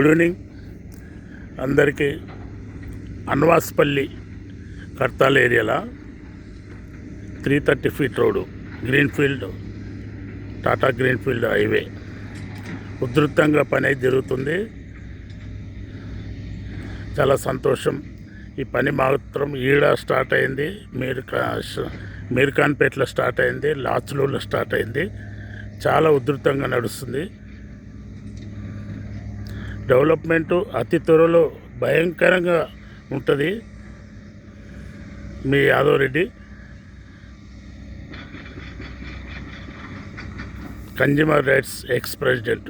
Good evening అందరికీ. అన్వాస్పల్లి కర్తాల్ ఏరియాలో 330 feet road greenfield Tata greenfield highway ఉధృతంగా పని అయితే జరుగుతుంది. చాలా సంతోషం. ఈ పని మాత్రం ఈడ స్టార్ట్ అయింది, మీర్ఖాన్పేటలో స్టార్ట్ అయింది, లాచ్లూర్లో స్టార్ట్ అయింది. చాలా ఉధృతంగా నడుస్తుంది. డెవలప్మెంటు అతి త్వరలో భయంకరంగా ఉంటుంది. మీ Yadav Reddy, consumer rights ex president.